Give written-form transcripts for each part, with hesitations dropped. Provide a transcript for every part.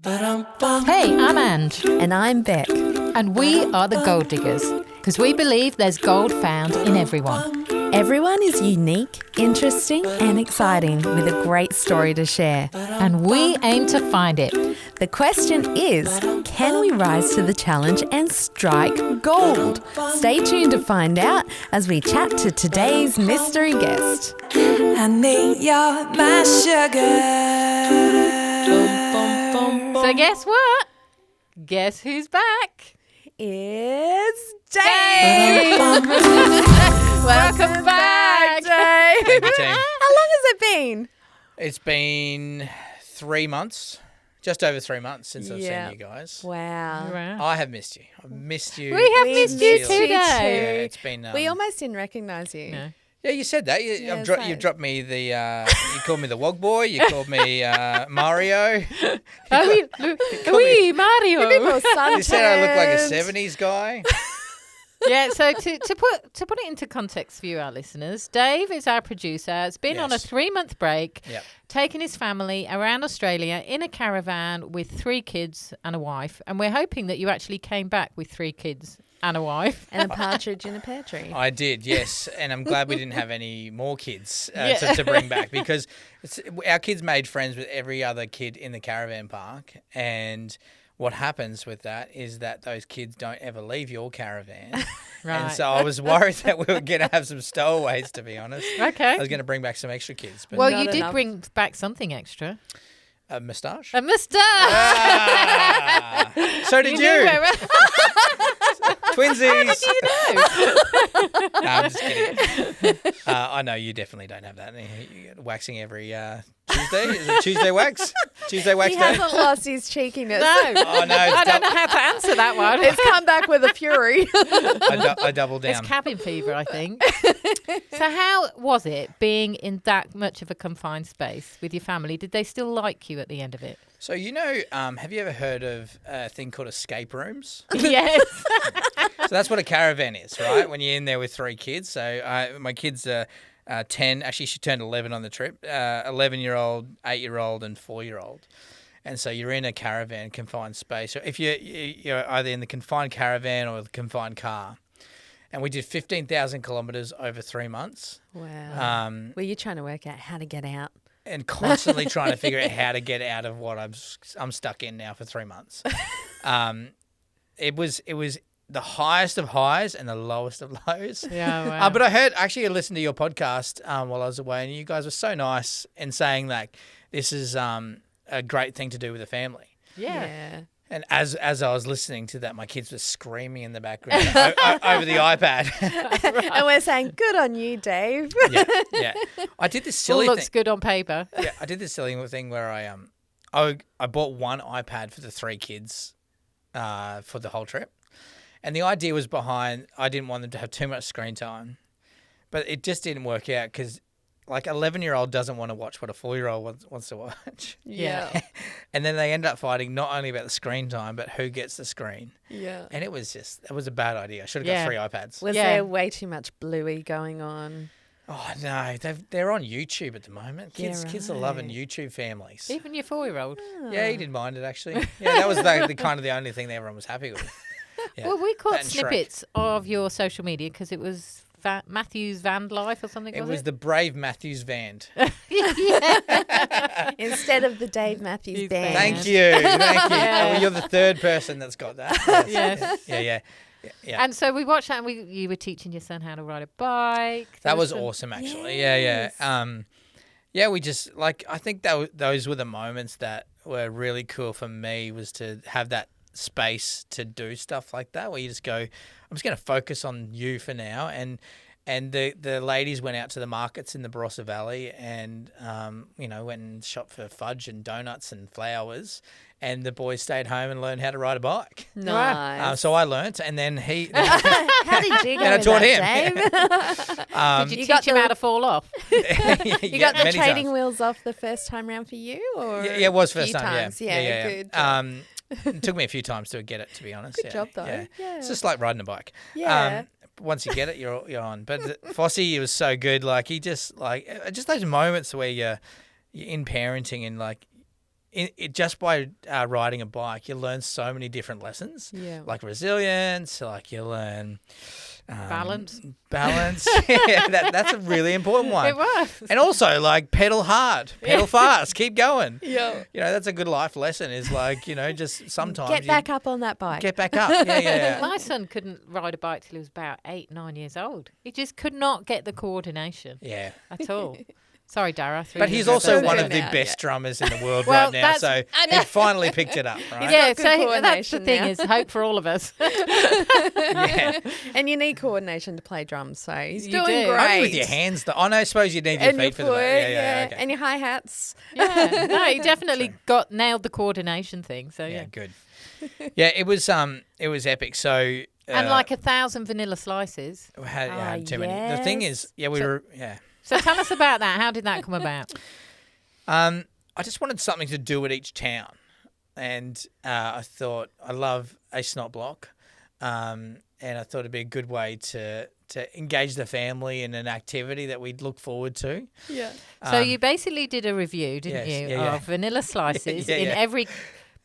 Hey, I'm Ange. And I'm Beck. And we are the Gold Diggers, because we believe there's gold found in everyone. Everyone is unique, interesting and exciting with a great story to share. And we aim to find it. The question is, can we rise to the challenge and strike gold? Stay tuned to find out as we chat to today's mystery guest. Honey, you're my sugar. So guess what? Guess who's back? It's Dave. Welcome back, Dave. Thank you, team. How long has it been? It's been 3 months, just over 3 months since I've seen you guys. Wow. I have missed you. I've missed you. We have missed you sincerely. too, Yeah, Dave. it's been. We almost didn't recognise you. No. Yeah, you said that. Yeah, You dropped me the. You called me the Wog Boy. You called me Mario. Oui, Mario. You said I look like a '70s guy. Yeah, so to put it into context for you, our listeners, Dave is our producer. Has been on a 3-month break, taking his family around Australia in a caravan with 3 kids and a wife. And we're hoping that you actually came back with 3 kids and a wife. And a partridge in a pear tree. I did, yes, and I'm glad we didn't have any more kids to bring back because our kids made friends with every other kid in the caravan park, and what happens with that is that those kids don't ever leave your caravan. Right. And so I was worried that we were going to have some stowaways, to be honest. Okay. I was going to bring back some extra kids. But Well, Not you did enough. bring back something extra. a moustache? A moustache. Ah, so did you. Twinsies. How did you know? No, I'm just kidding. I know you definitely don't have that. You're waxing every Tuesday. Is it Tuesday wax? Tuesday wax He day? hasn't lost his cheekiness. No. Oh, no. I don't know how to answer that one. It's come back with a fury. I double down. It's cabin fever, I think. So how was it being in that much of a confined space with your family? Did they still like you at the end of it? So, have you ever heard of a thing called escape rooms? Yes. So that's what a caravan is, right? When you're in there with 3 kids. So my kids are 10. Actually, she turned 11 on the trip. 11-year-old, 8-year-old, and 4-year-old. And so you're in a caravan, confined space. So if you're either in the confined caravan or the confined car. And we did 15,000 kilometres over 3 months. Wow. Were you trying to work out how to get out? And constantly trying to figure out how to get out of what I'm stuck in now for 3 months. It was the highest of highs and the lowest of lows. Yeah, wow. But I listened to your podcast while I was away, and you guys were so nice in saying like this is a great thing to do with a family. Yeah. And as I was listening to that, my kids were screaming in the background over the iPad. Right. And we're saying, good on you, Dave. Yeah. I did this All silly looks thing. good on paper. Yeah, I did this silly thing where I bought one iPad for the 3 kids for the whole trip. And the idea was behind, I didn't want them to have too much screen time. But it just didn't work out because, like, 11-year-old doesn't want to watch what a 4-year-old wants to watch. Yeah. And then they end up fighting not only about the screen time, but who gets the screen. Yeah. And it was a bad idea. I should have got 3 iPads. Was there way too much Bluey going on? Oh, no. They're on YouTube at the moment. Kids are loving right. YouTube families. Even your 4-year-old. Yeah, he didn't mind it, actually. Yeah, that was the kind of the only thing that everyone was happy with. Yeah. Well, we That caught and Shrek. snippets of your social media because it was Matthew's van life or something. It was the Brave Matthews Band. Instead of the Dave Matthews Band. Thank you. Yeah. Well, you're the 3rd person that's got that. Yes. Yeah. And so we watched that, and you were teaching your son how to ride a bike. That was awesome, actually. Yes. Yeah. We just I think those were the moments that were really cool for me, was to have that space to do stuff like that, where you just go, I'm just going to focus on you for now. And the ladies went out to the markets in the Barossa Valley and went and shopped for fudge and donuts and flowers, and the boys stayed home and learned how to ride a bike. Nice. So I learnt, and then he How did you go and I with taught that, him. Did you got teach him how to fall off? You got the many trading times. wheels off the first time round for you? Or Yeah, it was a first few time. times? Yeah. Good job. It took me a few times to get it, to be honest. Good job, though. Yeah. Yeah. It's just like riding a bike. Yeah. Once you get it, you're on. But Fossey was so good. Like, he just those moments where you're in parenting and like just by riding a bike, you learn so many different lessons. Yeah. Like resilience, like you learn Balance. Yeah, that's a really important one. It was. And also, like, pedal hard, pedal fast, keep going. Yeah. That's a good life lesson is like, just sometimes Get back up on that bike. Get back up. Yeah. My son couldn't ride a bike till he was about 8, 9 years old. He just could not get the coordination Yeah. at all. Sorry, Dara. But he's also one of the best drummers in the world right now, so he finally picked it up, right? Yeah, got good so that's the coordination thing now. is hope for all of us. Yeah. And you need coordination to play drums, so he's You doing do. great. Only with your hands, though. Oh, no, I suppose you need your and feet for your the foot, Yeah, okay. and your hi-hats. Yeah, no, he definitely nailed the coordination thing. So Yeah, yeah. good. Yeah, it was epic. So And like 1,000 vanilla slices. we had too many. The yes. thing is, So tell us about that. How did that come about? I just wanted something to do at each town, and I thought I love a snot block, and I thought it'd be a good way to engage the family in an activity that we'd look forward to. Yeah. So you basically did a review, didn't yes, you, yeah. of vanilla slices Yeah, in yeah. every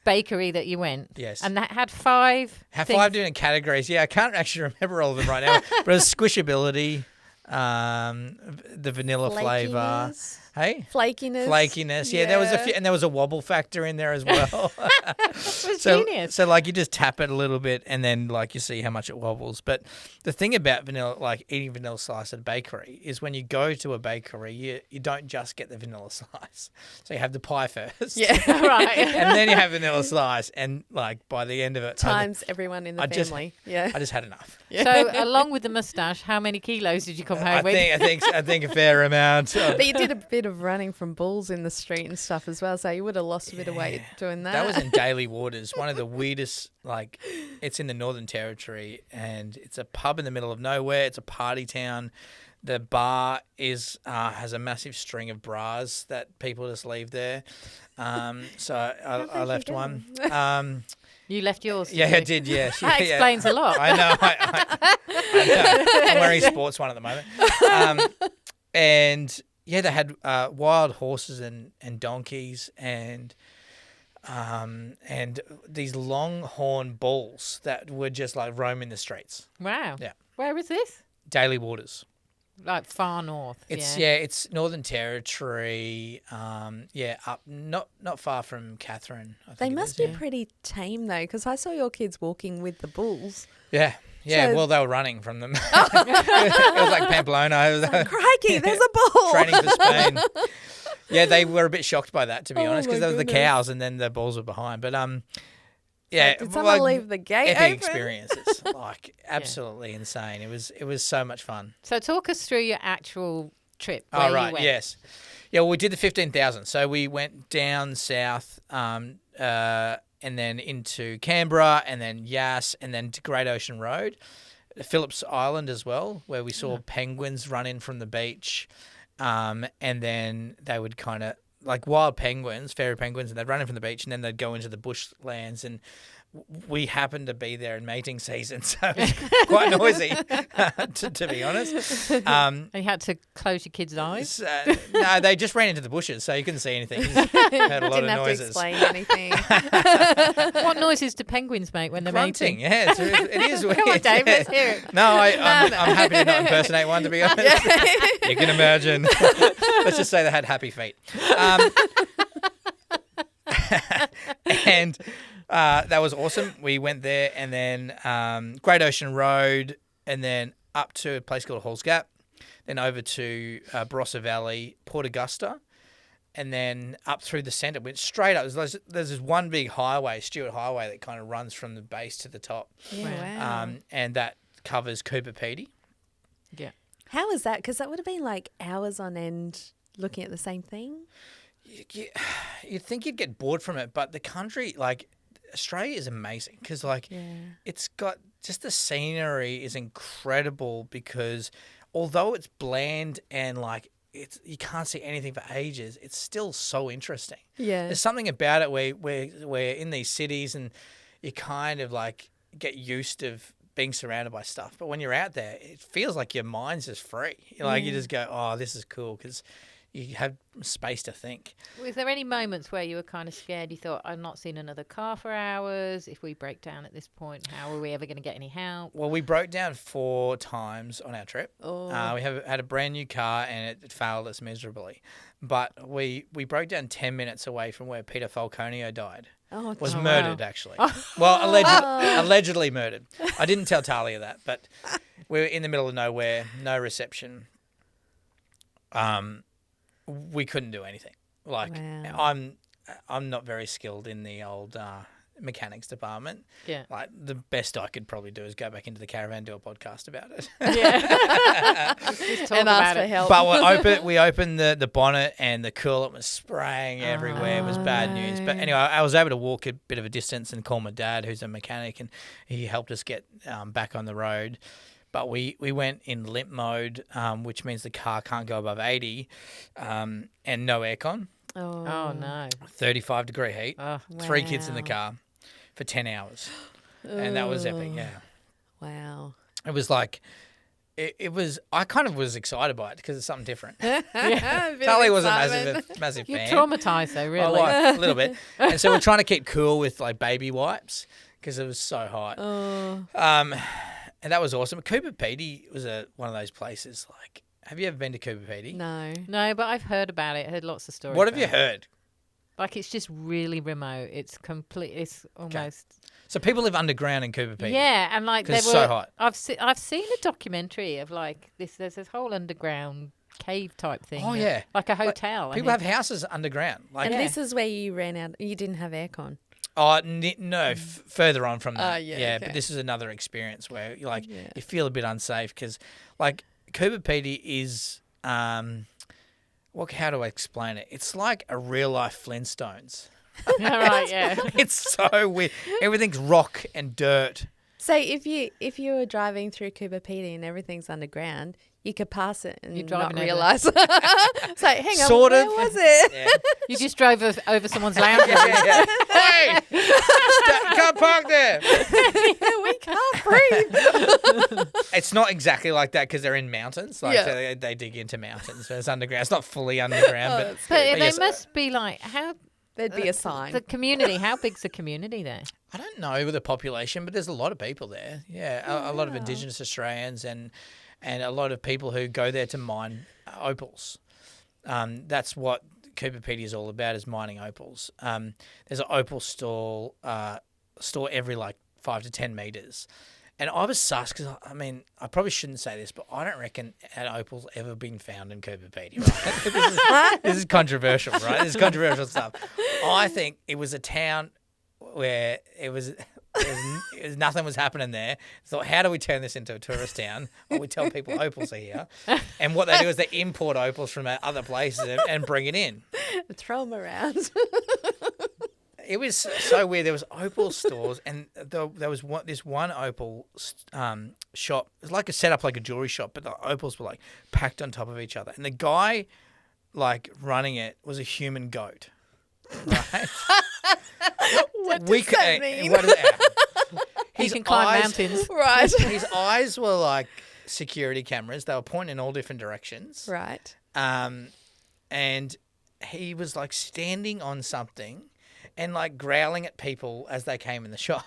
bakery that you went. Yes. And that had 5 Have things. 5 different categories. Yeah, I can't actually remember all of them right now, but it's squishability, the vanilla flavour. Flakiness. Hey? Flakiness. Yeah, there was a few, and there was a wobble factor in there as well. It was genius. So like you just tap it a little bit and then like you see how much it wobbles. But the thing about vanilla, like eating vanilla slice at a bakery, is when you go to a bakery, you don't just get the vanilla slice. So you have the pie first. Yeah. Right. And then you have vanilla slice, and like by the end of it, Times everyone in the I just- family. Yeah. I just had enough. So along with the moustache, how many kilos did you come home with? I think a fair amount. But you did a bit of running from bulls in the street and stuff as well, so you would have lost a bit of weight doing that. That was in Daily Waters, one of the weirdest, like, it's in the Northern Territory, and it's a pub in the middle of nowhere. It's a party town. The bar has a massive string of bras that people just leave there. So I left one. You left yours. Yeah, I did, yeah. That explains a lot. I know. I know. I'm wearing a sports one at the moment. And yeah, they had wild horses and donkeys and these longhorn bulls that would just like roaming the streets. Wow. Yeah. Where is this? Daily Waters. Like far north. It's Northern Territory. Up not far from Catherine. I think They it must is, be pretty tame though, because I saw your kids walking with the bulls. Yeah. Yeah, So- well, they were running from them. It was like Pamplona. It was like Crikey, there's a bull. training for Spain. Yeah, they were a bit shocked by that, to be Oh honest, because my there was the goodness. cows and then the bulls were behind. But yeah, Did someone like, leave the gate epic open? experiences, like absolutely insane. It was so much fun. So talk us through your actual trip. Where Oh you right, went. yes, yeah. Well, we did the 15,000. So we went down south, and then into Canberra, and then Yass, and then to Great Ocean Road, Phillips Island as well, where we saw penguins run in from the beach, and then they would kind of like wild penguins, fairy penguins, and they'd run in from the beach, and then they'd go into the bushlands, and we happened to be there in mating season, so it was quite noisy, to be honest. And you had to close your kids' eyes. No, they just ran into the bushes, so you couldn't see anything. You just heard a lot Didn't of have noises. to explain anything. What noises do penguins make when they're Grunting, mating? yeah, it is weird. Come on, Dave, let's hear it. No, I'm happy to not impersonate one, to be honest. You can imagine. Let's just say they had happy feet. And that was awesome. We went there and then Great Ocean Road and then up to a place called Halls Gap, then over to Barossa Valley, Port Augusta, and then up through the centre. Went straight up. There's this one big highway, Stewart Highway, that kind of runs from the base to the top. Yeah, wow. And that covers Cooper Peedy. Yeah. How was that? Because that would have been like hours on end looking at the same thing. You'd think you'd get bored from it, but the country, like Australia, is amazing because, like, it's got just the scenery is incredible because although it's bland and like you can't see anything for ages, it's still so interesting. Yeah. There's something about it where we're in these cities and you kind of like get used to being surrounded by stuff, but when you're out there, it feels like your mind's just free. Like you just go, oh, this is cool because you have space to think. Was there any moments where you were kind of scared? You thought, I've not seen another car for hours. If we break down at this point, how are we ever going to get any help? Well, we broke down 4 times on our trip. Oh. We had a brand new car and it failed us miserably. But we broke down 10 minutes away from where Peter Falconio died. Was murdered, actually. Well, allegedly murdered. I didn't tell Talia that, but we were in the middle of nowhere, no reception. We couldn't do anything. Like, wow. I'm not very skilled in the old mechanics department. Yeah. Like, the best I could probably do is go back into the caravan, do a podcast about it. Yeah. Just talk And about ask for it. help. But we opened the bonnet and the coolant was spraying everywhere. It was bad news. But anyway, I was able to walk a bit of a distance and call my dad, who's a mechanic, and he helped us get back on the road. But we went in limp mode, which means the car can't go above 80 and no aircon. Oh, no. 35-degree heat. Oh, 3 kids in the car for 10 hours. And that was epic, yeah. Wow. It was like, it was, I kind of was excited by it because it's something different. Talia was a massive You're fan. traumatised though, really. A little bit. And so we're trying to keep cool with like baby wipes because it was so hot. And that was awesome. Cooper Peedy was one of those places. Like, have you ever been to Cooper Peedy? No, but I've heard about it. Heard lots of stories. What have you about it. heard? Like, it's just really remote. It's complete. It's almost. So people live underground in Cooper Peedy. Yeah, and like Because it's so hot. I've seen a documentary of like this. There's this whole underground cave type thing. Oh, yeah. like a hotel. People have houses underground. Like, And this is where you ran out. You didn't have aircon. Oh, no, further on from that. yeah, okay. But this is another experience where you you feel a bit unsafe because, like, Cooper Peedy is, how do I explain it? It's like a real-life Flintstones. Right, yeah. It's so weird. Everything's rock and dirt. So if you were driving through Cooper Peedy and everything's underground, you could pass it and You're not driving over realise. So hang on, Sort where of. was it? Yeah. You just drove over someone's lounge. Hey! You can't park there. We can't breathe. It's not exactly like that because they're in mountains. Like they dig into mountains. So it's underground. It's not fully underground, But they yes, must be like, how There'd be a sign. the community? How big's the community there? I don't know the population, but there's a lot of people there. Yeah, a lot of Indigenous Australians and a lot of people who go there to mine opals. That's what Cooper Peedy is all about, is mining opals. There's an opal store every like 5 to 10 meters. And I was sus because, I mean, I probably shouldn't say this, but I don't reckon an opal's ever been found in Cooper Peedy, right? This is controversial, right? This is controversial stuff. I think it was a town where nothing was happening there. Thought, how do we turn this into a tourist town? Well, we tell people opals are here. And what they do is they import opals from other places and bring it in. Throw them around. It was so weird. There was opal stores, and there was this one opal shop. It was like a setup like a jewelry shop, but the opals were like packed on top of each other. And the guy, like running it, was a human goat. Right? What does that mean? He can climb mountains. Right. His eyes were like security cameras. They were pointing in all different directions. Right. And he was like standing on something and like growling at people as they came in the shop.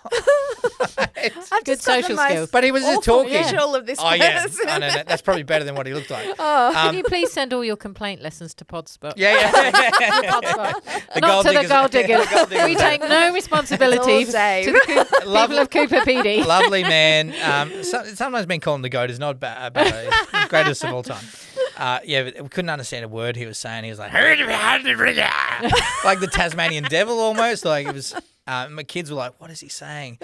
I've Good just got the social most skills. But he was just awful talking. visual of this Oh, yeah. person. I know, that's probably better than what he looked like. Can you please send all your complaint lessons to Podspot? Yeah. Not gold to the diggers. gold diggers. The gold diggers. We take no responsibility It's all Dave. to the people of Cooper Peedy. Lovely man. Sometimes being called the goat is not bad. Greatest of all time. But we couldn't understand a word he was saying. He was like, like the Tasmanian devil almost. Like it was. My kids were like, "What is he saying?"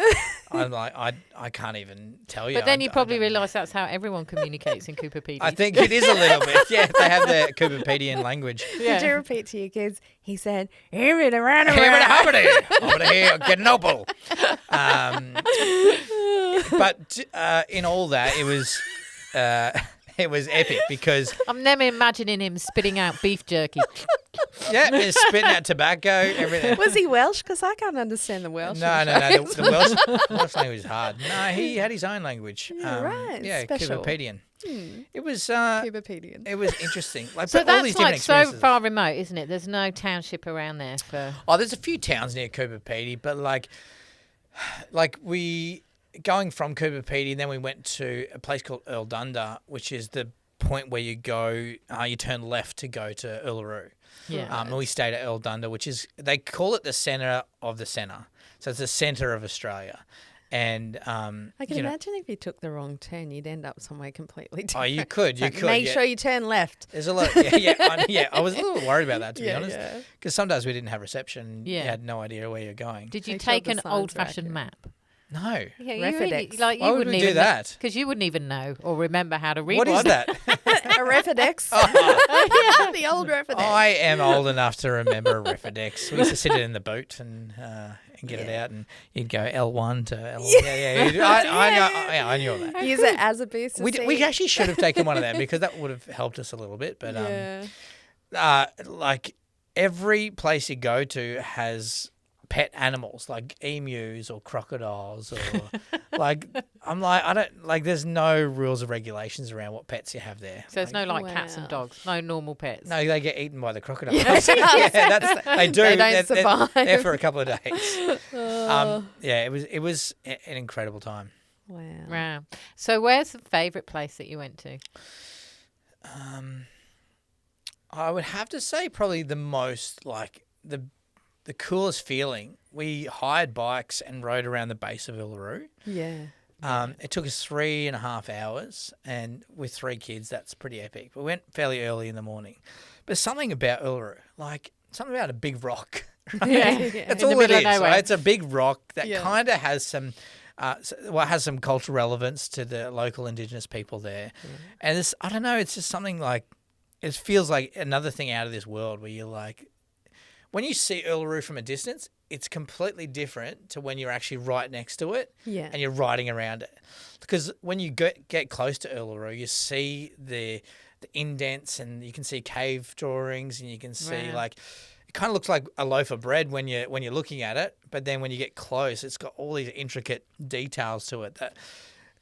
I'm like, I can't even tell you. But then you probably realise that's how everyone communicates in Cooper Peedy. I think it is a little bit. Yeah, they have the Cooper Peedian language. Did you repeat to your kids? He said, "Here it around Here it over here, get an opal." But in all that, it was it was epic because I'm never imagining him spitting out beef jerky. he's spitting out tobacco, everything. Was he Welsh? Because I can't understand the Welsh. No. The Welsh language is hard. No, he had his own language. Yeah, right. Yeah, Special. Cooper Peedy. It was Cooper Peedy. It was interesting. Like, So but all these that's different like so experiences. far remote, isn't it? There's no township around there for. Oh, there's a few towns near Cooper Peedy, but like we going from Cooper Peedy, and then we went to a place called Erldunda, which is the point where you go, you turn left to go to Uluru. Yeah. And we stayed at Erldunda, which is, they call it the centre of the centre. So it's the centre of Australia. And I can imagine if you took the wrong turn, you'd end up somewhere completely different. Oh, you could. Make sure you turn left. There's a lot. I was a little worried about that, to be honest, because sometimes we didn't have reception. You had no idea where you're going. Did you Make sure take the an signs old-fashioned are map? No. Yeah, Refidex. Why would we do that? Because you wouldn't even know or remember how to read What one. is that? A Refidex. The old Refidex. I am old enough to remember a Refidex. We used to sit it in the boot and get it out, and you'd go L1 to L. I knew all that. Use it as a boost. We actually should have taken one of them because that would have helped us a little bit. But like every place you go to has pet animals like emus or crocodiles or there's no rules or regulations around what pets you have there. So there's no cats and dogs, no normal pets. No, they get eaten by the crocodiles. They do. They don't survive. They're there for a couple of days. It was an incredible time. Wow. So where's the favourite place that you went to? I would have to say probably the most the coolest feeling. We hired bikes and rode around the base of Uluru. Yeah. It took us 3.5 hours, and with 3 kids, that's pretty epic. We went fairly early in the morning. But something about Uluru, something about a big rock. Right? Yeah. That's In the all it middle of is, nowhere. right? It's a big rock that kind of has some has some cultural relevance to the local Indigenous people there. Yeah. And it's, I don't know, it's just something it feels like another thing out of this world where you're like, when you see Uluru from a distance, it's completely different to when you're actually right next to it and you're riding around it. Because when you get close to Uluru, you see the indents and you can see cave drawings and you can see it kind of looks like a loaf of bread when you're looking at it. But then when you get close, it's got all these intricate details to it that,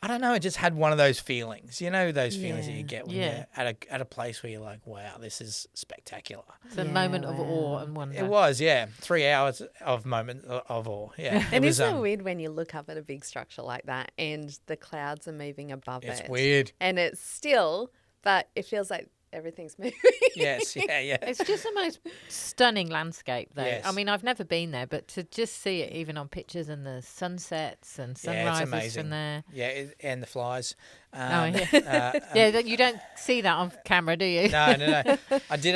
I don't know, it just had one of those feelings. You know, those feelings that you get when you're at a place where you're like, wow, this is spectacular. It's a moment of awe and wonder. It was, 3 hours of moment of awe, yeah. And isn't it weird when you look up at a big structure like that and the clouds are moving above it? It's weird. And it's still, but it feels like everything's moving. Yes, yeah. It's just the most stunning landscape, though. Yes. I mean, I've never been there, but to just see it even on pictures and the sunsets and sunrises from there. Yeah, and the flies. You don't see that on camera, do you? No. I did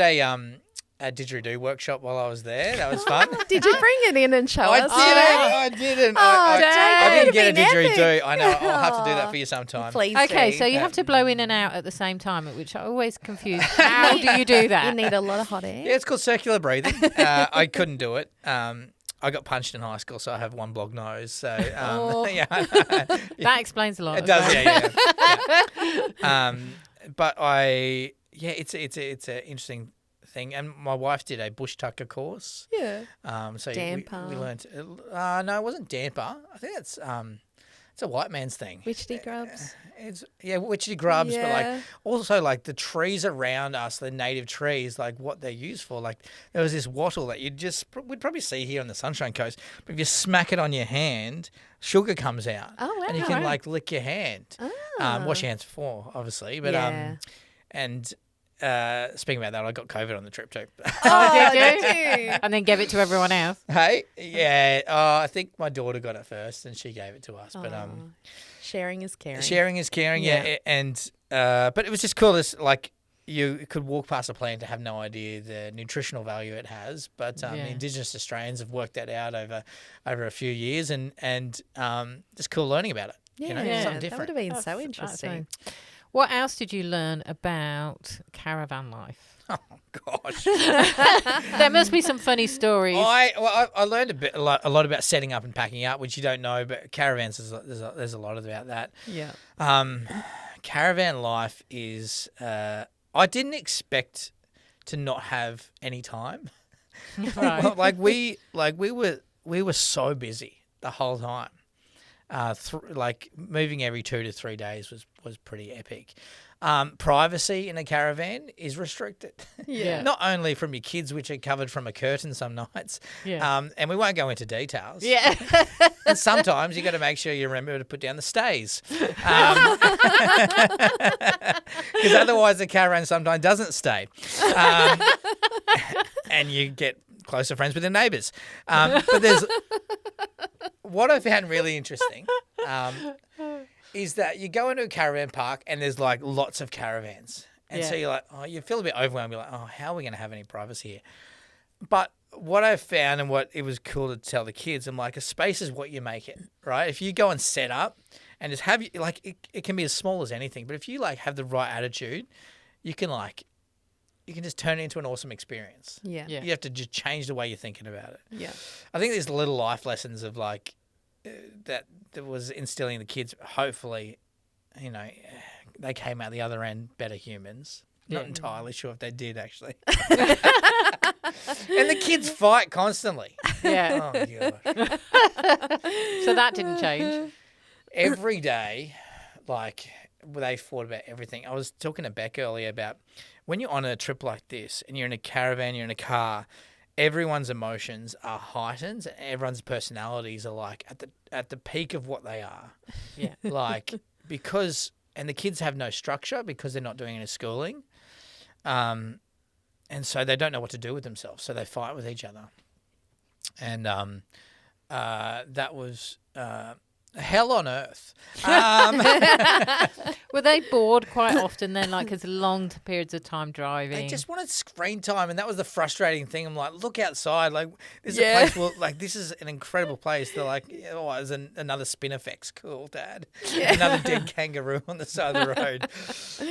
a didgeridoo workshop while I was there. That was fun. Did you bring it in and show us? I didn't. I didn't get a didgeridoo. I know. I'll have to do that for you sometime. Please Okay, do. so you have to blow in and out at the same time, which I always confuse. How do you do that? You need a lot of hot air. Yeah, it's called circular breathing. I couldn't do it. I got punched in high school, so I have one blocked nose. So That explains a lot. It does, yeah. But it's an interesting thing. And my wife did a bush tucker course. Yeah. So Damper. we learned. No, it wasn't damper. I think that's it's a white man's thing. Witchetty grubs. Witchetty grubs, Yeah. but also the trees around us, the native trees, what they're used for. There was this wattle that we'd probably see here on the Sunshine Coast, but if you smack it on your hand, sugar comes out. Oh, wow. And you can lick your hand. Wash your hands before, obviously, but speaking about that, I got COVID on the trip too. Oh, did you? And then gave it to everyone else. Hey, yeah. I think my daughter got it first, and she gave it to us. But sharing is caring. Sharing is caring, yeah. And but it was just cool. You could walk past a plant to have no idea the nutritional value it has. But the Indigenous Australians have worked that out over a few years, and just cool learning about it. Yeah, something different. That would have been so interesting. What else did you learn about caravan life? Oh gosh, there must be some funny stories. I learned a lot about setting up and packing up, which you don't know, but caravans there's a lot about that. Yeah. caravan life is. I didn't expect to not have any time. Right. we were so busy the whole time. Moving every 2 to 3 days was pretty epic. Privacy in a caravan is restricted. Yeah. Not only from your kids, which are covered from a curtain some nights. Yeah. And we won't go into details. Yeah. And sometimes you got to make sure you remember to put down the stays. Because otherwise the caravan sometimes doesn't stay. And you get closer friends with your neighbours. But there's what I found really interesting is that you go into a caravan park and there's like lots of caravans. And so you're like, you feel a bit overwhelmed. You're like, how are we going to have any privacy here? But what I found and what it was cool to tell the kids, I'm like, a space is what you make it, right? If you go and set up and just have, it can be as small as anything. But if you like have the right attitude, you can just turn it into an awesome experience. Yeah. You have to just change the way you're thinking about it. Yeah. I think there's little life lessons of like that was instilling the kids. Hopefully, they came out the other end better humans. Not entirely sure if they did actually. And the kids fight constantly. Yeah. Oh gosh. So that didn't change. Every day, they fought about everything. I was talking to Beck earlier about when you're on a trip like this and you're in a caravan, you're in a car, everyone's emotions are heightened and everyone's personalities are like at the peak of what they are. Yeah. And the kids have no structure because they're not doing any schooling. And so they don't know what to do with themselves. So they fight with each other. And that was hell on earth. Were they bored quite often then, like as long periods of time driving? They just wanted screen time, and that was the frustrating thing. I'm like, look outside. Like, this is a place this is an incredible place. They're like, there's another spin effects. Cool, Dad. Yeah. Another dead kangaroo on the side of the road.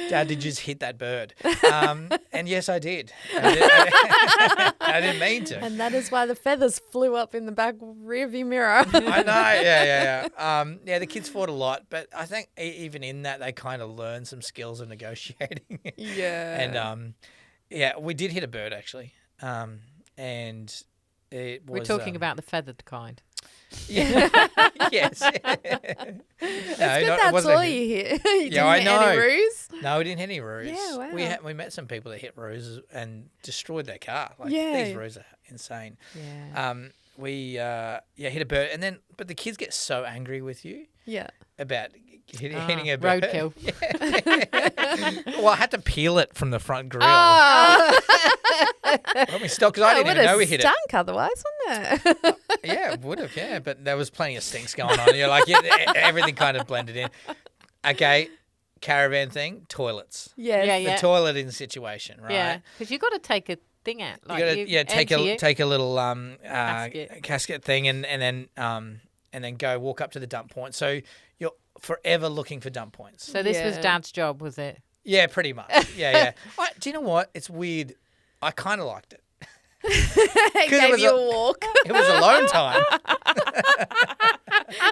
Dad, did you just hit that bird? And yes, I did. I didn't mean to. And that is why the feathers flew up in the back rearview mirror. I know. Yeah. The kids fought a lot, but I think even in that, they kind of learned some skills of negotiating. Yeah. And we did hit a bird actually. And it was. We're talking about the feathered kind. Yeah. Yes. That's all you hear. You didn't I hit know. any roos? No, we didn't hit any roos. Yeah, wow. We met some people that hit roos and destroyed their car. Yeah. These roos are insane. Yeah. We hit a bird, but the kids get so angry with you. Yeah. About hitting a bird. Roadkill. Yeah. Well, I had to peel it from the front grill. Oh. Let me stop because I didn't even know we hit it. It would have stunk otherwise, wouldn't it? Yeah, it would have. Yeah, but there was plenty of stinks going on. You're like, everything kind of blended in. Okay, caravan thing, toilets. Yes. The toilet in situation, right? Yeah, because you've got to take a thing out. Like you got to take a little casket thing and then go walk up to the dump point. So you're forever looking for dump points. So this was Dad's job, was it? Yeah, pretty much. Yeah. Do you know what? It's weird. I kind of liked it. It gave you a walk. It was alone time.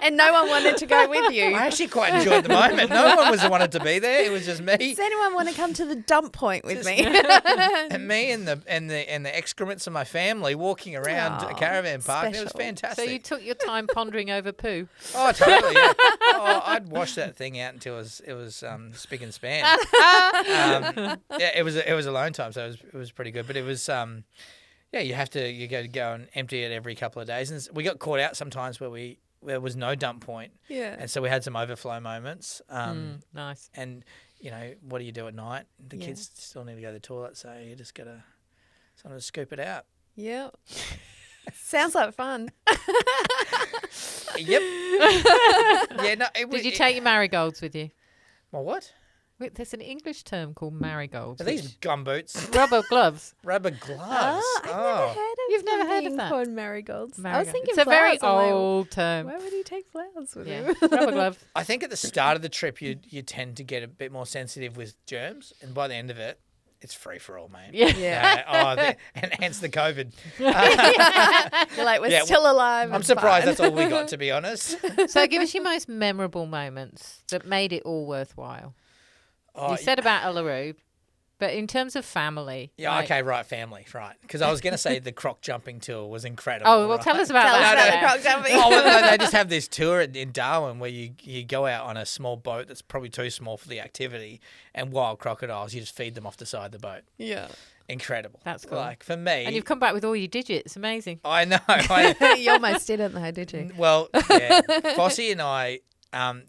And no one wanted to go with you. I actually quite enjoyed the moment. No one wanted to be there. It was just me. Does anyone want to come to the dump point with me? And me and the excrements of my family walking around a caravan park. And it was fantastic. So you took your time pondering over poo. Oh, totally. Yeah. I'd wash that thing out until it was spick and span. It was alone time, so it was pretty good. But it was you go and empty it every couple of days, and we got caught out sometimes where there was no dump point. Yeah. And so we had some overflow moments. Nice. And, what do you do at night? The kids still need to go to the toilet, so you just got to sort of scoop it out. Yeah. Sounds like fun. Yep. Yeah. No. Did you take your marigolds with you? My what? Wait, there's an English term called marigolds. Are these gumboots? Rubber gloves. Rubber gloves. I've never heard of You've never heard of that? called marigolds. I was Marigolds. thinking it's a very flowers. old term. Why would you take flowers with Yeah, you? rubber gloves. I think at the start of the trip, you tend to get a bit more sensitive with germs, and by the end of it, it's free for all, mate. Yeah. And hence the COVID. You're like, we're still alive. I'm surprised that's all we got, to be honest. So give us your most memorable moments that made it all worthwhile. You said about Uluru, but in terms of family. Yeah, like, okay, right, family, right. Because I was going to say the croc jumping tour was incredible. Oh, well, right? tell us about that. the croc jumping. Oh, well, they just have this tour in Darwin where you go out on a small boat that's probably too small for the activity, and wild crocodiles, you just feed them off the side of the boat. Yeah. Incredible. That's cool. Like, for me... And you've come back with all your digits. Amazing. I know. You almost didn't though, did you? Well, yeah. Fossey and I,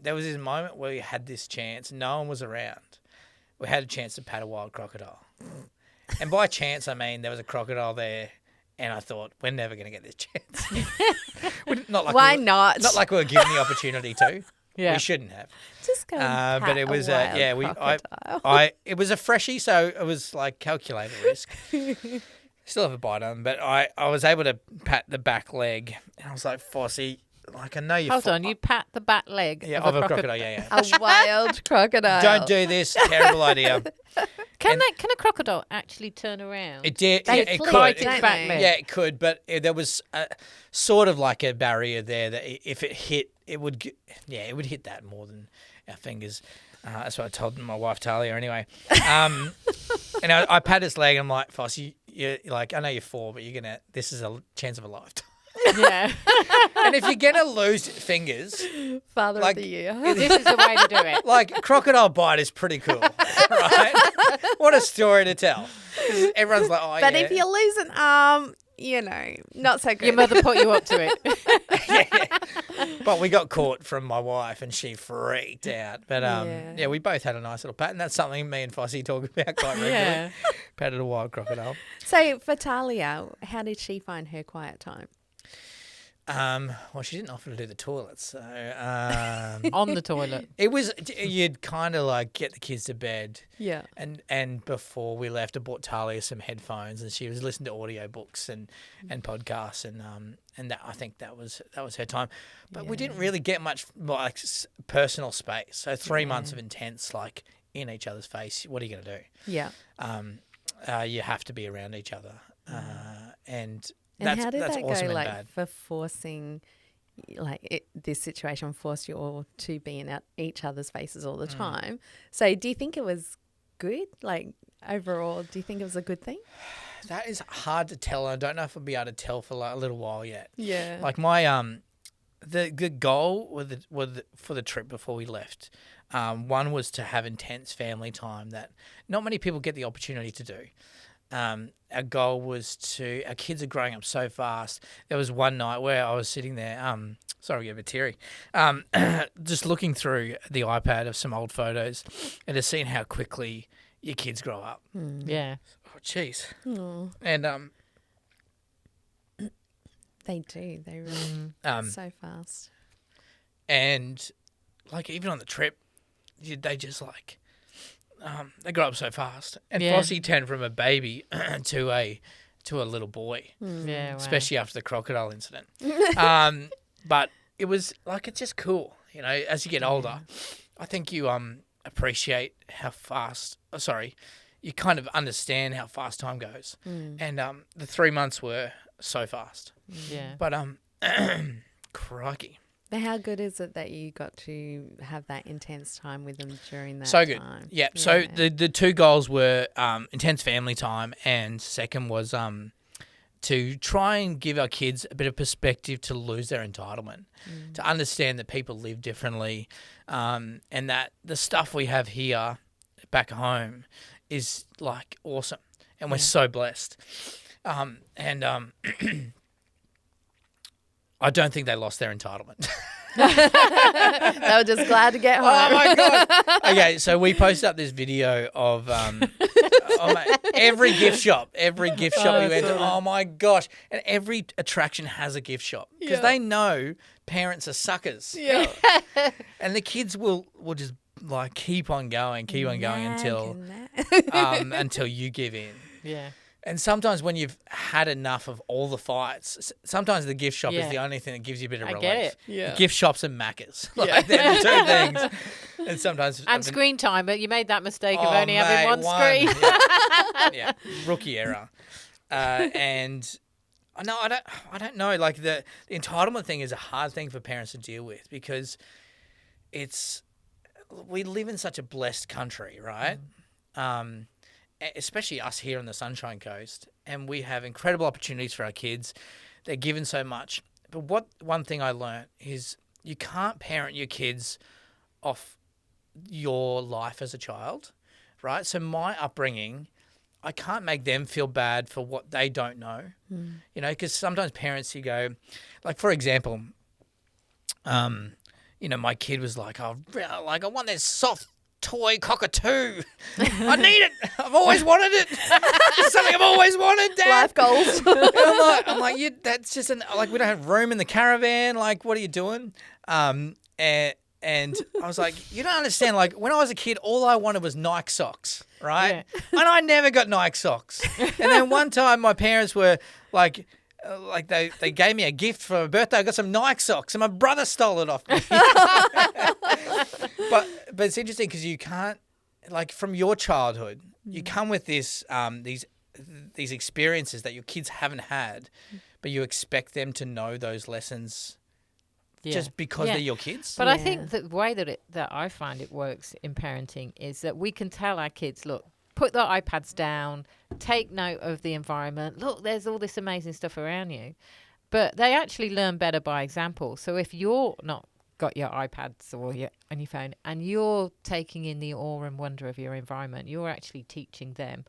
there was this moment where we had this chance. No one was around. We had a chance to pat a wild crocodile. And by chance, I mean there was a crocodile there, and I thought, we're never going to get this chance. Why not? Not like we were given the opportunity to. Yeah. We shouldn't have. Just go and pat but it was crocodile. it was a freshie, so it was like calculated risk. Still have a bite on, but I was able to pat the back leg, and I was like, Fossey, like I know you. Hold on, you pat the back leg of a crocodile. Yeah. A wild crocodile. Don't do this. Terrible idea. Can a crocodile actually turn around? It did. They It flee, could. don't back they? leg. Yeah, it could, but there was sort of like a barrier there that if it hit, it would hit that more than our fingers. That's what I told my wife Talia anyway. And I pat his leg and I'm like, Foss, you're like, I know you're 4, but this is a chance of a lifetime. Yeah. And if you're going to lose fingers, Father like, of the year. This is the way to do it. like crocodile bite is pretty cool, right? What a story to tell. 'Cause everyone's like, oh, But yeah. if you lose an arm, not so good. Your mother put you up to it. Yeah. But we got caught from my wife and she freaked out. But yeah, we both had a nice little pat, and that's something me and Fossey talk about quite regularly. Yeah. Patted a wild crocodile. So for Talia, how did she find her quiet time? Well, she didn't offer to do the toilets, so On the toilet. it was you'd kind of like get the kids to bed. Yeah. And before we left, I bought Talia some headphones, and she was listening to audiobooks and podcasts, and that I think that was her time. But we didn't really get much like personal space. So 3 months of intense, like in each other's face. What are you going to do? Yeah. You have to be around each other, and And how did that's that awesome go, and like, bad. for forcing, this situation forced you all to be in each other's faces all the time? So do you think it was good? Like, overall, do you think it was a good thing? That is hard to tell. I don't know if I'll be able to tell for like a little while yet. Yeah. Like my the goal for the trip before we left, one was to have intense family time that not many people get the opportunity to do. Our goal was our kids are growing up so fast. There was one night where I was sitting there, sorry, I get a bit teary, just looking through the iPad of some old photos and just seeing how quickly your kids grow up. Yeah. Oh, jeez. Oh, And they do. They really so fast. and like even on the trip, they just like they grow up so fast. And Yeah. Fossey turned from a baby to a little boy, Yeah. Wow. especially after the crocodile incident. But it was like it's just cool, as you get older. I think you appreciate how fast. You kind of understand how fast time goes, and the 3 months were so fast. Yeah. But crikey. But how good is it that you got to have that intense time with them during that So good. time? Yeah. So the two goals were intense family time, and second was to try and give our kids a bit of perspective to lose their entitlement, to understand that people live differently, and that the stuff we have here back home is like awesome, and we're so blessed. I don't think they lost their entitlement. They were just glad to get home. Oh my god! Okay, so we posted up this video of every gift shop we went to. Oh my gosh! And every attraction has a gift shop because they know parents are suckers. Yeah. And the kids will just like keep on going until you give in. Yeah. And sometimes when you've had enough of all the fights, sometimes the gift shop is Yeah. the only thing that gives you a bit of I relief. get it. Yeah. Gift shops and Maccas. Like, they're the two things. And sometimes... And screen time, but you made that mistake of Oh, only having mate, one screen. Yeah. Rookie error. And... No, I don't know. Like the entitlement thing is a hard thing for parents to deal with because it's we live in such a blessed country, right? Especially us here on the Sunshine Coast, and we have incredible opportunities for our kids. They're given so much. But one thing I learned is you can't parent your kids off your life as a child, right? So my upbringing, I can't make them feel bad for what they don't know, you know, because sometimes parents, you go, like, for example, you know, my kid was like, I want this soft toy cockatoo. I need it. I've always wanted it. It's something I've always wanted, Dad. Life goals. I'm like, that's just we don't have room in the caravan. Like, what are you doing? And I was like, you don't understand. Like, when I was a kid, all I wanted was Nike socks, right? Yeah. And I never got Nike socks. And then one time my parents were like they gave me a gift for my birthday. I got some Nike socks, and my brother stole it off me. But it's interesting because you can't, like, from your childhood, you come with this these experiences that your kids haven't had, but you expect them to know those lessons just because they're your kids. But I think the way that I find it works in parenting is that we can tell our kids, look, put the iPads down, take note of the environment. Look, there's all this amazing stuff around you. But they actually learn better by example. So if you're not got your iPads or on your phone and you're taking in the awe and wonder of your environment, you're actually teaching them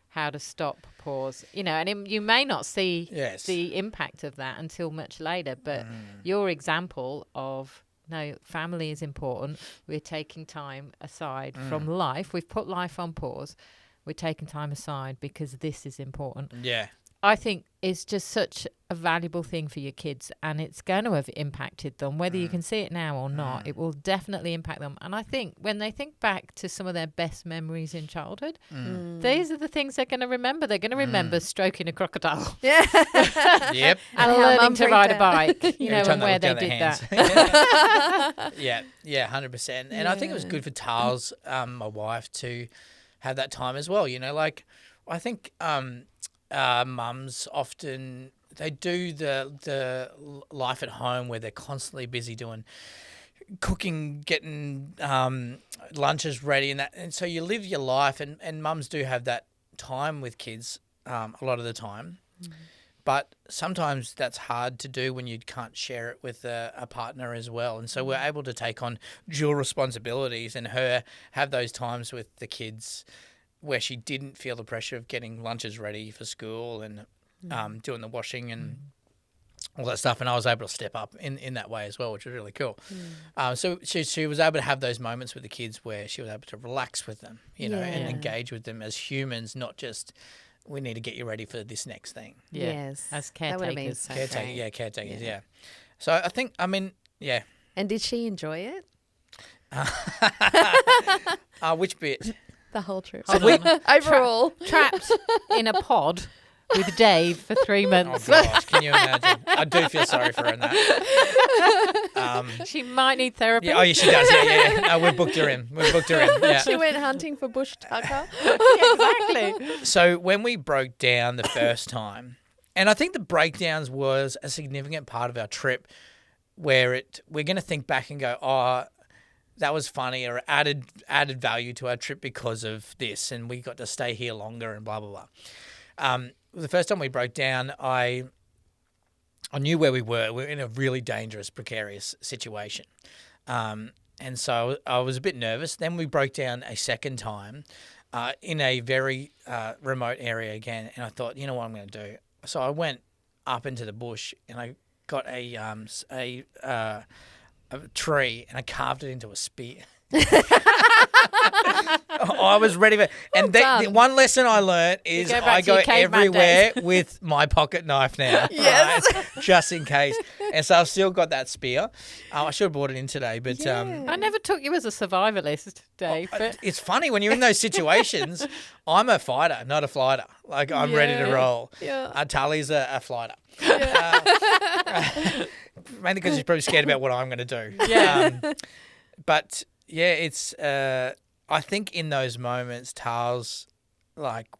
how to stop, pause, you know, and you may not see the impact of that until much later, but your example of, no, family is important. We're taking time aside from life. We've put life on pause. We're taking time aside because this is important. Yeah. I think it's just such a valuable thing for your kids, and it's going to have impacted them. Whether you can see it now or not, it will definitely impact them. And I think when they think back to some of their best memories in childhood, these are the things they're going to remember. They're going to remember stroking a crocodile. Yep. And learning to ride a bike, you know, and where they did that. Yeah, 100%. And I think it was good for Tars, my wife, to have that time as well. You know, like, I think mums often, they do the life at home where they're constantly busy doing cooking, getting lunches ready, and so you live your life, and mums do have that time with kids a lot of the time, but sometimes that's hard to do when you can't share it with a partner as well, and so we're able to take on dual responsibilities and have those times with the kids where she didn't feel the pressure of getting lunches ready for school and doing the washing and all that stuff. And I was able to step up in that way as well, which was really cool. So she was able to have those moments with the kids where she was able to relax with them, you know, and engage with them as humans, not just, we need to get you ready for this next thing. Yes. As caretakers. Caretakers, yeah. So I think, I mean, yeah. And did she enjoy it? Which bit? The whole trip. Overall. Trapped in a pod with Dave for 3 months. Oh, gosh, can you imagine? I do feel sorry for her in that. She might need therapy. Yeah, she does. Yeah. No, we booked her in. Yeah. She went hunting for bush tucker. Exactly. So when we broke down the first time, and I think the breakdowns was a significant part of our trip, where we're going to think back and go, oh, that was funny, or added value to our trip because of this, and we got to stay here longer and blah, blah, blah. The first time we broke down, I knew where we were. We were in a really dangerous, precarious situation. And so I was a bit nervous. Then we broke down a second time in a very remote area again, and I thought, you know what I'm going to do? So I went up into the bush, and I got a tree, and I carved it into a spear. I was ready for it. And the one lesson I learned is I go everywhere with my pocket knife now. Yes. Right? Just in case. And so I've still got that spear. I should have brought it in today, but I never took you as a survivalist, Dave. But it's funny when you're in those situations. I'm a fighter, not a flighter. Like, I'm ready to roll. Yeah. Tully's a flighter. Yeah. Mainly because she's probably scared about what I'm going to do. Yeah. But yeah, it's. I think in those moments, Tals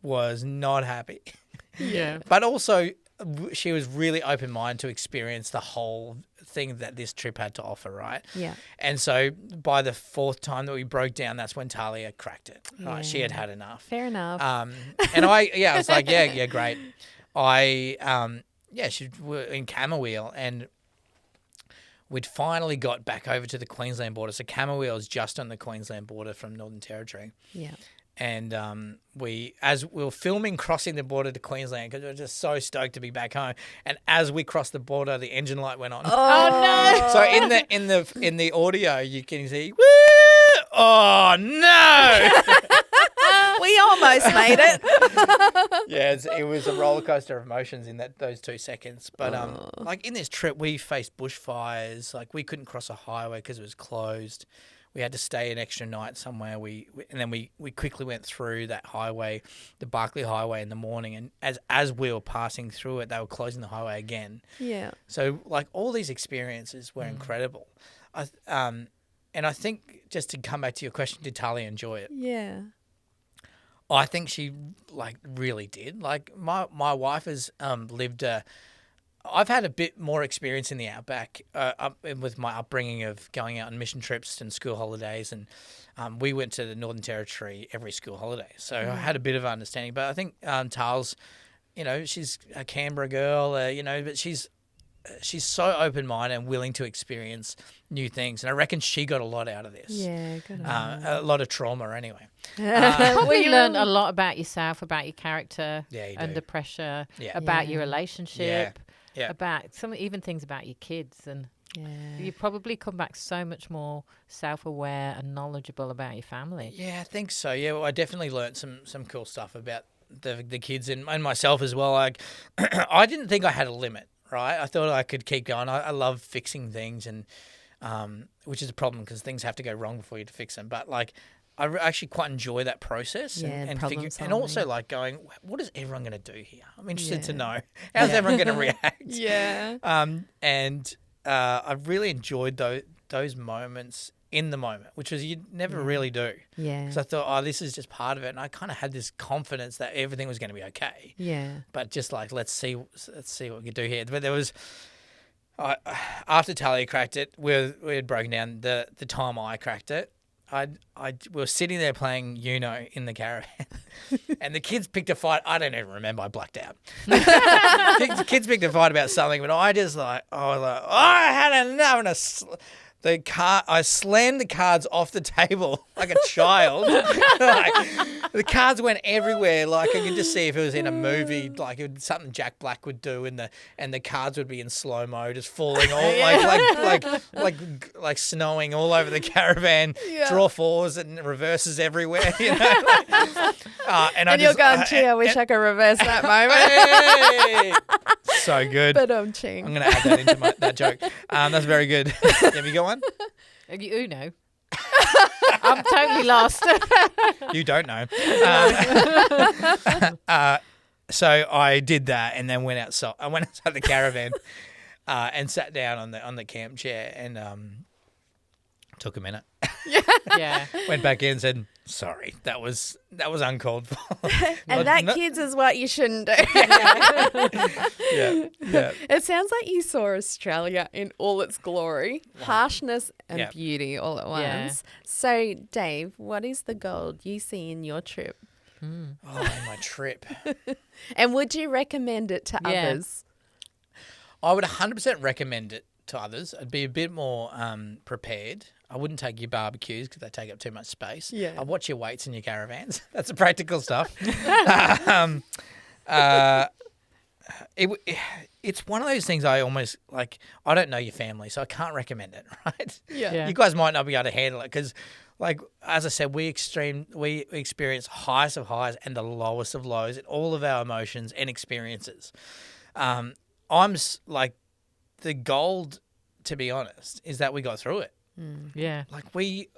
was not happy. Yeah. But also, she was really open minded to experience the whole thing that this trip had to offer, right? Yeah. And so by the fourth time that we broke down, that's when Talia cracked it. Right, she had enough. Fair enough. And I was like, yeah, great. She were in Camberwell, and we'd finally got back over to the Queensland border. So Camberwell is just on the Queensland border from Northern Territory. Yeah. And as we were filming crossing the border to Queensland, because we were just so stoked to be back home. And as we crossed the border, the engine light went on. Oh no! So in the audio, you can see, woo! Oh no! We almost made it. Yeah, it was a roller coaster of emotions in those 2 seconds. But like in this trip, we faced bushfires. Like we couldn't cross a highway because it was closed. We had to stay an extra night somewhere. And then we quickly went through that highway, the Barkly Highway, in the morning. And as we were passing through it, they were closing the highway again. Yeah. So like all these experiences were incredible. And I think, just to come back to your question, did Talia enjoy it? Yeah. I think she really did. Like my wife has lived I've had a bit more experience in the outback with my upbringing of going out on mission trips and school holidays, and we went to the Northern Territory every school holiday. So I had a bit of understanding. But I think Tals, she's a Canberra girl, but she's so open-minded and willing to experience new things. And I reckon she got a lot out of this. Yeah, good. A lot of trauma anyway. Probably learned a lot about yourself, about your character under pressure, Yeah. about your relationship, Yeah. about even things about your kids. And you probably come back so much more self-aware and knowledgeable about your family. Yeah, I think so. Yeah, well, I definitely learned some cool stuff about the kids and myself as well. Like, I didn't think I had a limit, right? I thought I could keep going. I love fixing things, and which is a problem because things have to go wrong before you to fix them. But like, I actually quite enjoy that process and also like going, what is everyone going to do here? I'm interested to know. How's everyone going to react? Yeah. And I've really enjoyed those moments in the moment, which was you never really do. Yeah. Because I thought, this is just part of it, and I kind of had this confidence that everything was going to be okay. Yeah. But just like, let's see what we can do here. But there was. After Talia cracked it, we had broken down the time I cracked it. We were sitting there playing Uno in the caravan, and the kids picked a fight. I don't even remember. I blacked out. The kids picked a fight about something, but I just I had enough. And I slammed the cards off the table like a child. The cards went everywhere. Like I could just see if it was in a movie, like it was something Jack Black would do, and the cards would be in slow mo, just falling all like snowing all over the caravan. Yeah. Draw fours and reverses everywhere. And you're going, gee, I wish I could reverse that moment. Hey! So good. But I'm going to add that into that joke. That's very good. Have you got one? Have you Uno? I'm totally lost. You don't know. So I did that, and then went outside. I went outside the caravan and sat down on the camp chair, and took a minute. Yeah. Went back in and said, sorry, that was uncalled for. And kids, is what you shouldn't do. Yeah. It sounds like you saw Australia in all its glory, harshness and beauty all at once. Yeah. So, Dave, what is the gold you see in your trip? My trip. And would you recommend it to others? I would 100% recommend it to others. I'd be a bit more prepared. I wouldn't take your barbecues because they take up too much space. Yeah. I'd watch your weights in your caravans. That's the practical stuff. It's one of those things I almost like. I don't know your family, so I can't recommend it, right? Yeah. You guys might not be able to handle it because, like, as I said, we experience highest of highs and the lowest of lows in all of our emotions and experiences. The gold, to be honest, is that we got through it. Yeah. Like we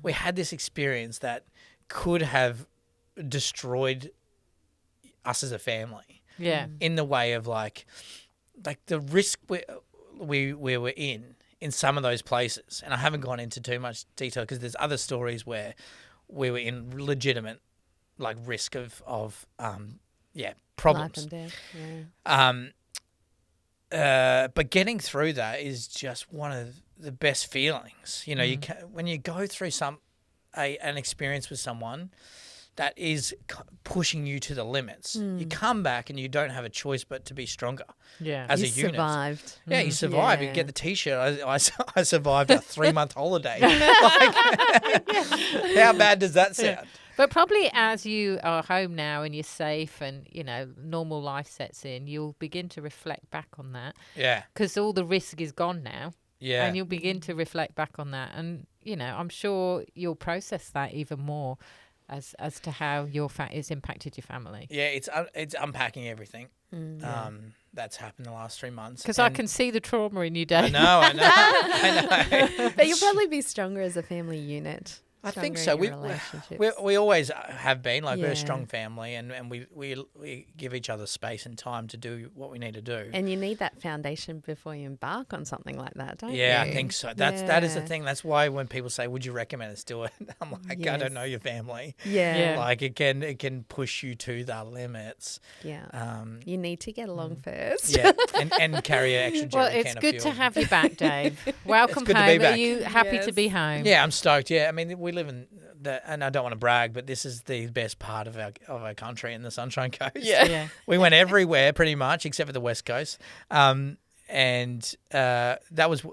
had this experience that could have destroyed us as a family. Yeah. In the way of like the risk we were in some of those places. And I haven't gone into too much detail because there's other stories where we were in legitimate like risk of problems. Life and death. Yeah. but getting through that is just one of the best feelings. You know, when you go through an experience with someone that is pushing you to the limits, you come back and you don't have a choice but to be stronger. Yeah, as you a unit. Survived. Yeah, you survive. Yeah. You get the T-shirt. I survived a 3-month holiday. How bad does that sound? But probably as you are home now and you're safe and, you know, normal life sets in, you'll begin to reflect back on that. Yeah. Because all the risk is gone now. Yeah. And you'll begin to reflect back on that. And, you know, I'm sure you'll process that even more as to how it's impacted your family. Yeah, it's unpacking everything. That's happened the last 3 months. Because I can see the trauma in you, Dave. I know. But you'll probably be stronger as a family unit. I think Stronger so. in your relationships. We always have been we're a Yeah. strong family, and we give each other space and time to do what we need to do. And you need that foundation before you embark on something like that, don't you? Yeah, I think so. That is the Yeah. thing. That's why when people say, "Would you recommend us do it?" I'm like, I Yes. don't know your family. Yeah. Yeah. Like it can push you to the limits. Yeah. You need to get along first. Yeah, and carry an extra Well, jerry it's can of good to fuel. have you back, Dave. Welcome good to be home. Are back. you happy to Yes. be home? Yeah, I'm stoked. Yeah, I mean, we live in and I don't want to brag, but this is the best part of our country in the Sunshine Coast. Yeah. We went everywhere pretty much except for the West Coast, and that was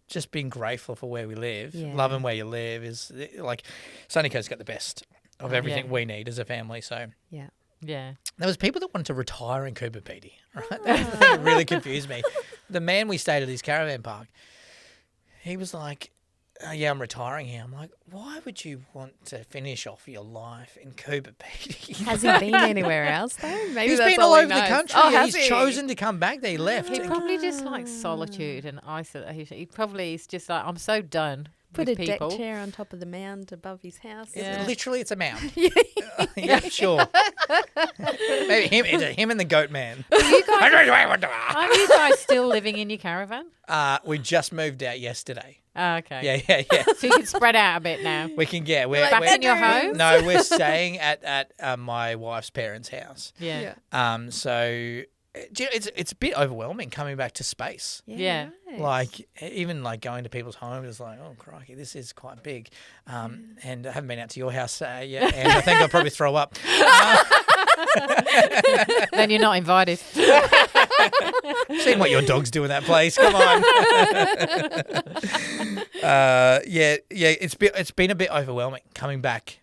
just being grateful for where we live. Yeah. Loving where you live is like Sunny Coast's got the best of everything we need as a family. So Yeah. Yeah. there was people that wanted to retire in Cooper Peedy. Right, that really confused me. The man we stayed at his caravan park, he was like, yeah, I'm retiring here. I'm like, why would you want to finish off your life in Cooper Peedy? Has he been anywhere else though? Maybe He's that's been all he over the knows. country. Oh, Yeah, has he's he? chosen to come back. He left. He probably just likes solitude and isolation. He probably is just like, I'm so done Put a with people. deck chair on top of the mound above his house. Yeah. Literally, it's a mound. Yeah, sure. Maybe him and the goat man. Are you guys still living in your caravan? We just moved out yesterday. Oh, okay. Yeah. So you can spread out a bit now. We can get. We're, Back we're- in your home? No, we're staying at my wife's parents' house. Yeah. So it's a bit overwhelming coming back to space. Yeah. right. Like even like going to people's homes is like, oh crikey, this is quite big. And I haven't been out to your house yet, and I think I'll probably throw up. Then you're not invited. Seen what your dogs do in that place. Come on. Yeah. It's been a bit overwhelming coming back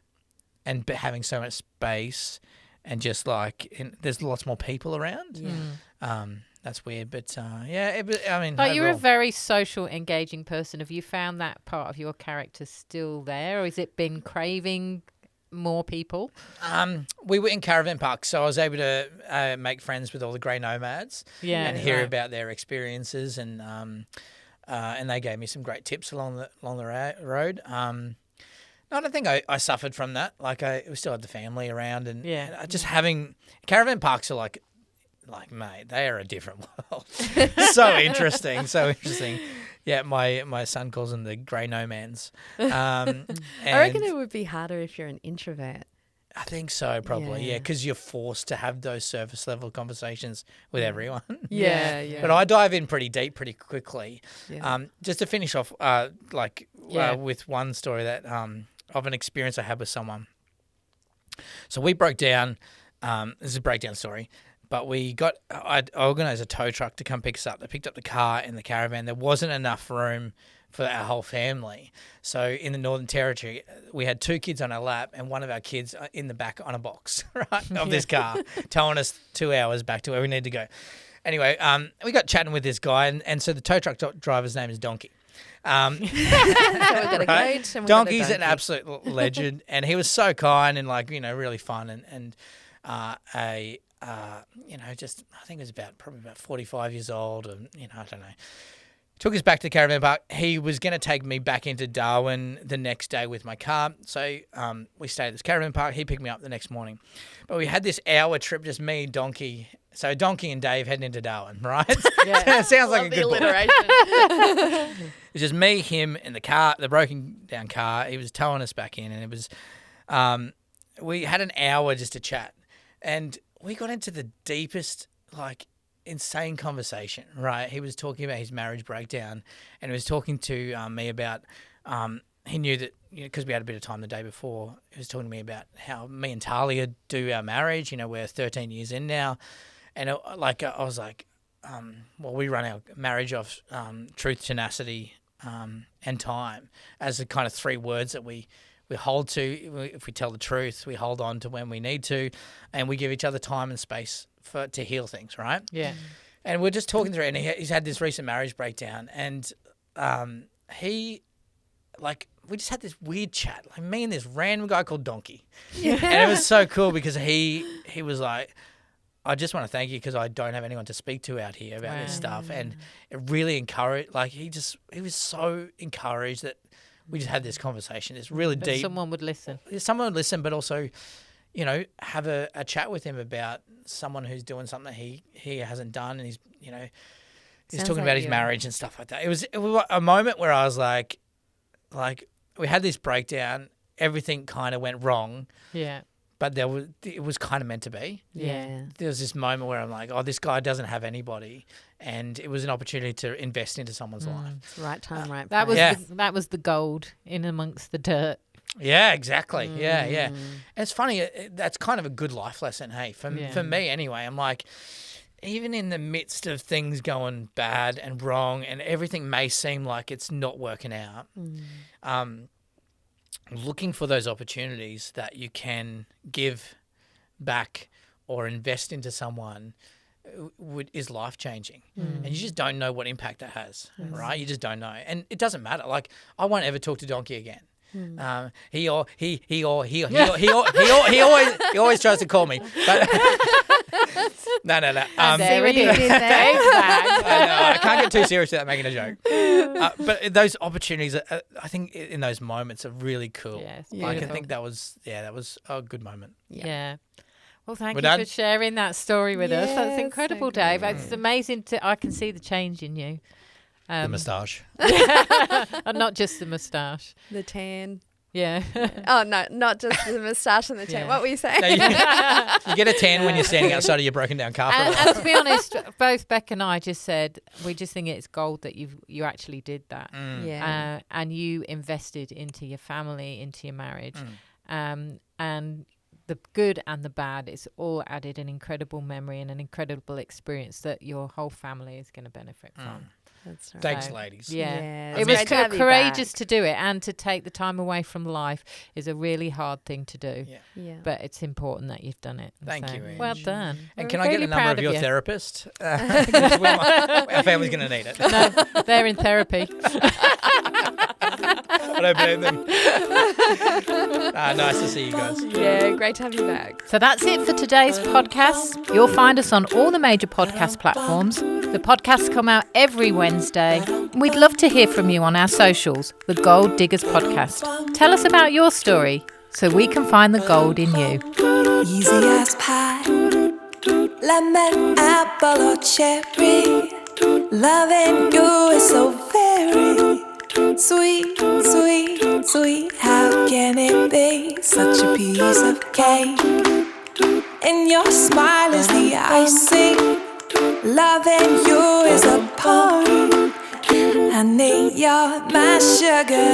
and having so much space and just like there's lots more people around. Yeah. That's weird, but I mean, But you're a overall- very social, engaging person. Have you found that part of your character still there, or has it been craving more people? We were in Caravan Park, so I was able to make friends with all the grey nomads and hear right. about their experiences, and they gave me some great tips along the road. No, I don't think I suffered from that. Like we still had the family around, and just having Caravan Parks are like mate, they are a different world. So interesting. Yeah, my son calls them the grey nomads. I reckon it would be harder if you're an introvert. I think so, probably, Yeah. because you're forced to have those surface level conversations with everyone. Yeah. But I dive in pretty deep pretty quickly. Yeah. Just to finish off, with one story that of an experience I had with someone. So we broke down. This is a breakdown story. But I organised a tow truck to come pick us up. They picked up the car and the caravan. There wasn't enough room for our whole family. So in the Northern Territory, we had 2 kids on our lap and one of our kids in the back on a box, right, of this car, towing us 2 hours back to where we need to go. Anyway, we got chatting with this guy, and so the tow truck driver's name is Donkey. So we've got a goat and Donkey's an absolute legend, and he was so kind and really fun and just I think he was probably about 45 years old, and I don't know. Took us back to the caravan park. He was going to take me back into Darwin the next day with my car. So we stayed at this caravan park. He picked me up the next morning. But we had this hour trip, just me, Donkey. So Donkey and Dave heading into Darwin, right? Yeah. Sounds like a good book. alliteration. It's just me, him, and the car, the broken down car. He was towing us back in, and it was, we had an hour just to chat, and we got into the deepest insane conversation, right? He was talking about his marriage breakdown, and he was talking to me about. He knew that, because we had a bit of time the day before. He was talking to me about how me and Talia do our marriage. We're 13 years in now, and I was like, well, we run our marriage off truth, tenacity, and time as the kind of 3 words that we hold to. If we tell the truth, we hold on to when we need to, and we give each other time and space to heal things, right? Yeah. And we're just talking through it, and he's had this recent marriage breakdown, and we just had this weird chat, like me and this random guy called Donkey. Yeah. And it was so cool because he was like, I just want to thank you because I don't have anyone to speak to out here about this stuff. And it really encouraged, he was so encouraged that we just had this conversation. It's really deep. Someone would listen. Someone would listen, but also, have a chat with him about someone who's doing something he hasn't done. And he's talking about his marriage and stuff like that. It was a moment where I was like we had this breakdown, everything kind of went wrong. Yeah. But it was kind of meant to be. Yeah. There was this moment where I'm like, oh, this guy doesn't have anybody, and it was an opportunity to invest into someone's life. Right time, right That place. was that was the gold in amongst the dirt. Yeah, exactly. Yeah. And it's funny, that's kind of a good life lesson, hey, for me anyway. I'm like, even in the midst of things going bad and wrong and everything may seem like it's not working out, looking for those opportunities that you can give back or invest into someone is life-changing. And you just don't know what impact that has, right? You just don't know. And it doesn't matter. Like, I won't ever talk to Donkey again. He always tries to call me. But no. There it is. I can't get too serious without making a joke. But those opportunities, I think, in those moments are really cool. Yes, I think that was a good moment. Yeah. Well, thank We're you done? for sharing that story with us. That's incredible, so Dave. good. It's amazing. I can see the change in you. The moustache. And not just the moustache. The tan. Yeah. Oh, no, not just the moustache and the tan. Yeah. What were you saying? No, you get a tan when you're standing outside of your broken down car. And to be honest, both Beck and I just said we just think it's gold that you actually did that. Yeah. And you invested into your family, into your marriage. And the good and the bad, it's all added an incredible memory and an incredible experience that your whole family is going to benefit from. That's right. Thanks, ladies. Yeah. It's It was great to have you courageous back. to do it, and to take the time away from life is a really hard thing to do. Yeah. But it's important that you've done it. Thank you, Well Ange. done. And We're can I get really the number proud of your you. therapist? Our family's going to need it. No, they're in therapy. I don't blame them. Nice to see you guys. Yeah, great to have you back. So that's it for today's podcast. You'll find us on all the major podcast platforms. The podcasts come out every Wednesday. We'd love to hear from you on our socials, the Gold Diggers Podcast. Tell us about your story so we can find the gold in you. Easy as pie, lemon, apple or cherry. Loving you is so very sweet, sweet, sweet. How can it be such a piece of cake? And your smile is the icing. Loving you is a poem. Honey, you're my sugar.